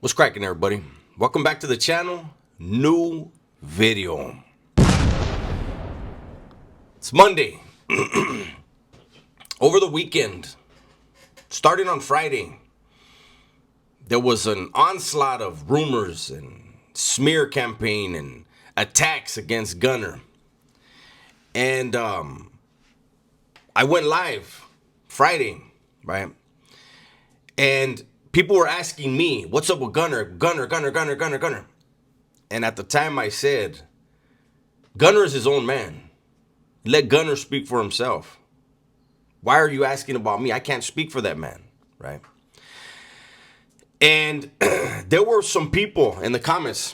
What's cracking, everybody? Welcome back to the channel. New video. It's Monday. Over the weekend, starting on Friday, there was an onslaught of rumors and smear campaign and attacks against Gunner. And I went live Friday, right? And people were asking me, what's up with Gunner? Gunner. And at the time I said, Gunner is his own man. Let Gunner speak for himself. Why are you asking about me? I can't speak for that man, right? And there were some people in the comments.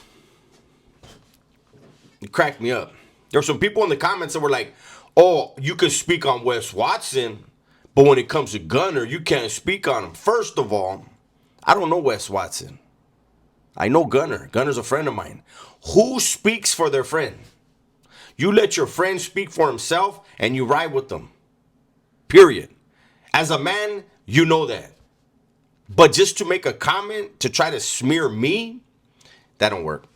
It cracked me up. There were some people in the comments that were like, oh, you can speak on Wes Watson, but when it comes to Gunner, you can't speak on him. First of all, I don't know Wes Watson. I know Gunner. Gunner's a friend of mine. Who speaks for their friend? You let your friend speak for himself and you ride with them. Period. As a man, you know that. But just to make a comment to try to smear me, that don't work.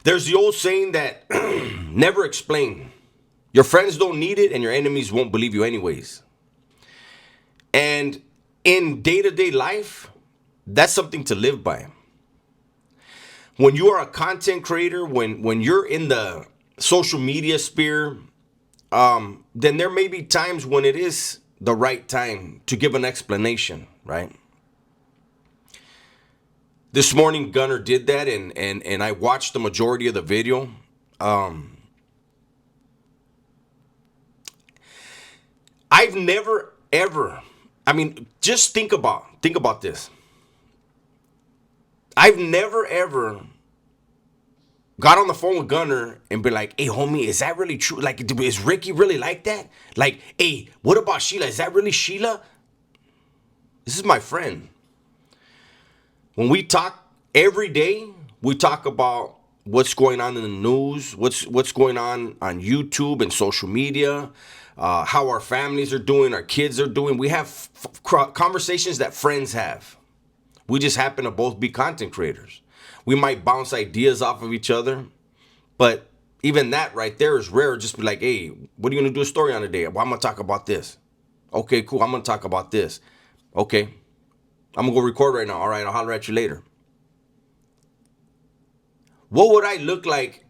There's the old saying that never explain. Your friends don't need it and your enemies won't believe you anyways. And in day-to-day life, that's something to live by. When you are a content creator, when you're in the social media sphere, then there may be times when it is the right time to give an explanation, right? This morning, Gunner did that, and I watched the majority of the video. I've never, ever, just think about this. I've never, ever got on the phone with Gunner and be like, hey, homie, is that really true? Like, is Ricky really like that? Like, hey, what about Sheila? Is that really Sheila? This is my friend. When we talk every day, we talk about what's going on in the news, what's going on YouTube and social media, how our families are doing, our kids are doing. We have conversations that friends have. We just happen to both be content creators. We might bounce ideas off of each other, but even that right there is rare. Just be like, hey, what are you going to do a story on today? Well, I'm going to talk about this. Okay, cool. I'm going to talk about this. Okay. I'm going to go record right now. All right, I'll holler at you later. What would I look like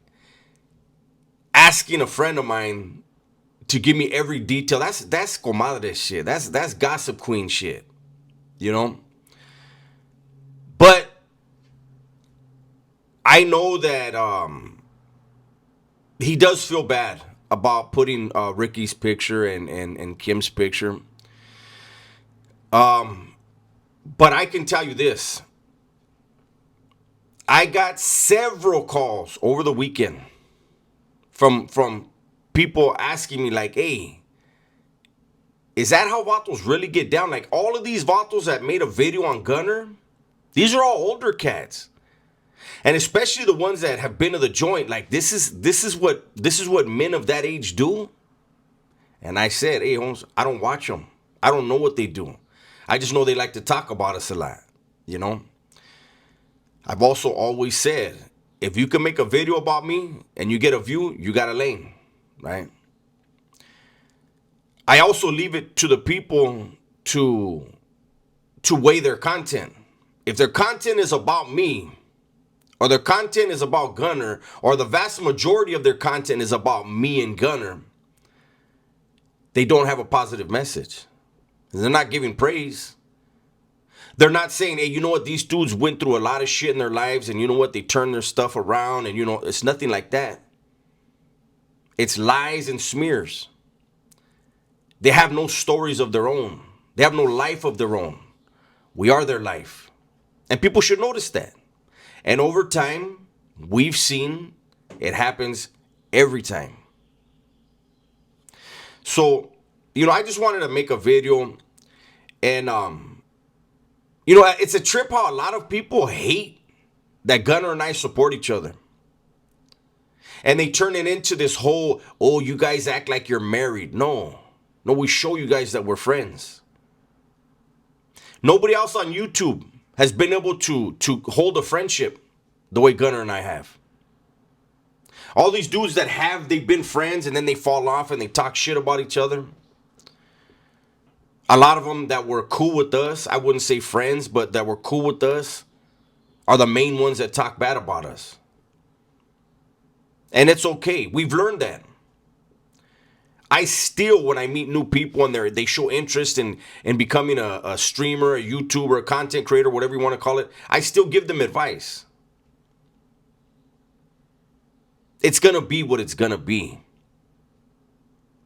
asking a friend of mine to give me every detail? That's comadre shit. That's gossip queen shit. You know? But I know that he does feel bad about putting Ricky's picture and Kim's picture. But I can tell you this. I got several calls over the weekend from people asking me like, hey, is that how vatos really get down? Like all of these vatos that made a video on Gunner, these are all older cats. And especially the ones that have been to the joint, like this is what men of that age do. And I said, hey, Holmes, I don't watch them. I don't know what they do. I just know they like to talk about us a lot, you know? I've also always said, if you can make a video about me and you get a view, you got a lane, right? I also leave it to the people to weigh their content. If their content is about me, or their content is about Gunner, or the vast majority of their content is about me and Gunner, they don't have a positive message. They're not giving praise. They're not saying, hey, you know what? These dudes went through a lot of shit in their lives, and you know what? They turned their stuff around, and you know, it's nothing like that. It's lies and smears. They have no stories of their own. They have no life of their own. We are their life. And people should notice that. And over time, we've seen it happens every time. So, you know, I just wanted to make a video. And, you know, it's a trip how a lot of people hate that Gunner and I support each other. And they turn it into this whole, oh, you guys act like you're married. No, we show you guys that we're friends. Nobody else on YouTube has been able to hold a friendship the way Gunner and I have. All these dudes that they've been friends and then they fall off and they talk shit about each other. A lot of them that were cool with us, I wouldn't say friends, but that were cool with us, are the main ones that talk bad about us. And it's okay. We've learned that. I still, when I meet new people and they show interest in becoming a streamer, a YouTuber, a content creator, whatever you want to call it, I still give them advice. It's going to be what it's going to be.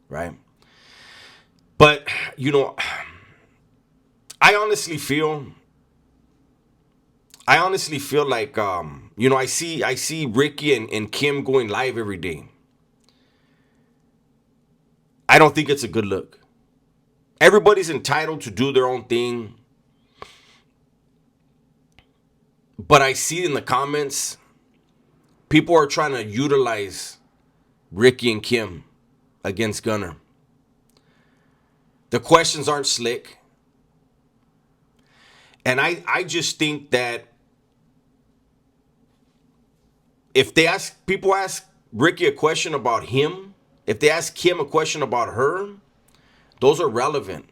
Right? But, you know, I honestly feel like, you know, I see Ricky and Kim going live every day. I don't think it's a good look. Everybody's entitled to do their own thing. But I see in the comments, people are trying to utilize Ricky and Kim against Gunner. The questions aren't slick. And I just think that if people ask Ricky a question about him, if they ask Kim a question about her, those are relevant.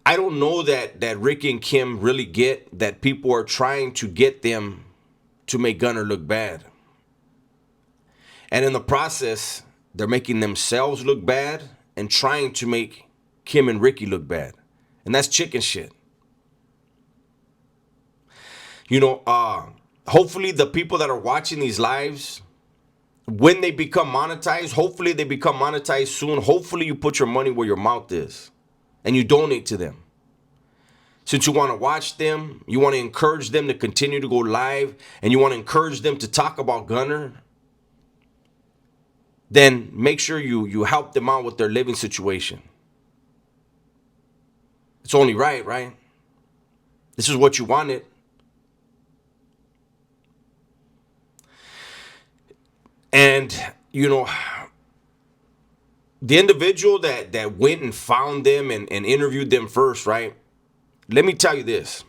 I don't know that Ricky and Kim really get that people are trying to get them to make Gunner look bad. And in the process, they're making themselves look bad and trying to make Kim and Ricky look bad. And that's chicken shit. You know, hopefully the people that are watching these lives, when they become monetized, hopefully they become monetized soon. Hopefully you put your money where your mouth is and you donate to them. Since you want to watch them, you want to encourage them to continue to go live, and you want to encourage them to talk about Gunner, then make sure you help them out with their living situation. It's only right, right? This is what you wanted. And, you know, the individual that went and found them and interviewed them first, right? Let me tell you this.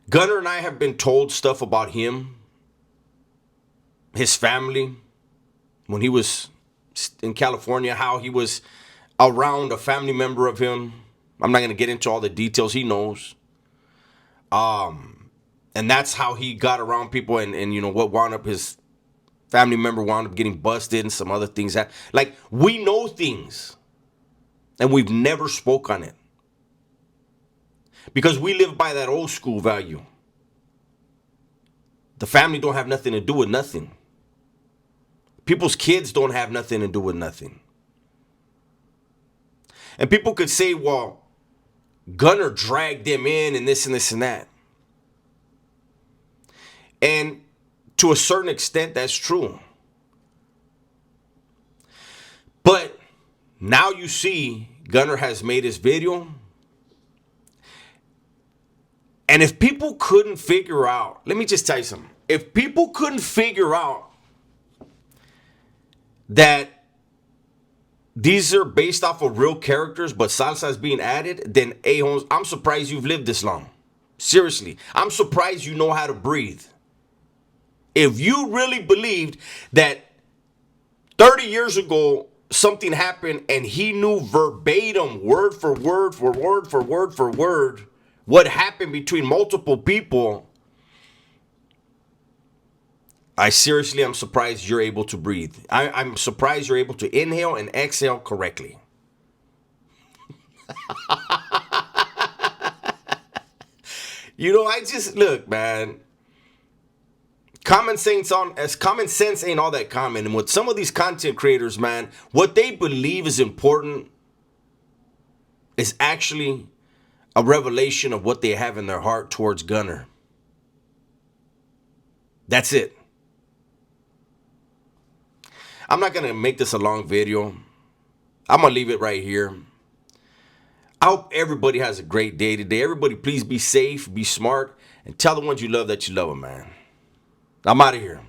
Gunner and I have been told stuff about him, his family, when he was in California, how he was around a family member of him. I'm not going to get into all the details. He knows. And that's how he got around people, and you know what wound up, his family member wound up getting busted and some other things. Like, we know things and we've never spoke on it because we live by that old school value. The family don't have nothing to do with nothing. People's kids don't have nothing to do with nothing. And people could say, well, Gunner dragged them in and this and this and that. And to a certain extent, that's true. But now you see Gunner has made his video. And if people couldn't figure out, let me just tell you something. If people couldn't figure out that these are based off of real characters, but salsa is being added, then a-holes, I'm surprised you've lived this long. Seriously, I'm surprised you know how to breathe. If you really believed that 30 years ago something happened and he knew verbatim, word for word, for word for word for word, what happened between multiple people, I seriously am surprised you're able to breathe. I'm surprised you're able to inhale and exhale correctly. You know, I just, look, man. Common sense ain't all that common. And with some of these content creators, man, what they believe is important is actually a revelation of what they have in their heart towards Gunner. That's it. I'm not going to make this a long video. I'm going to leave it right here. I hope everybody has a great day today. Everybody, please be safe, be smart, and tell the ones you love that you love them, man. I'm out of here.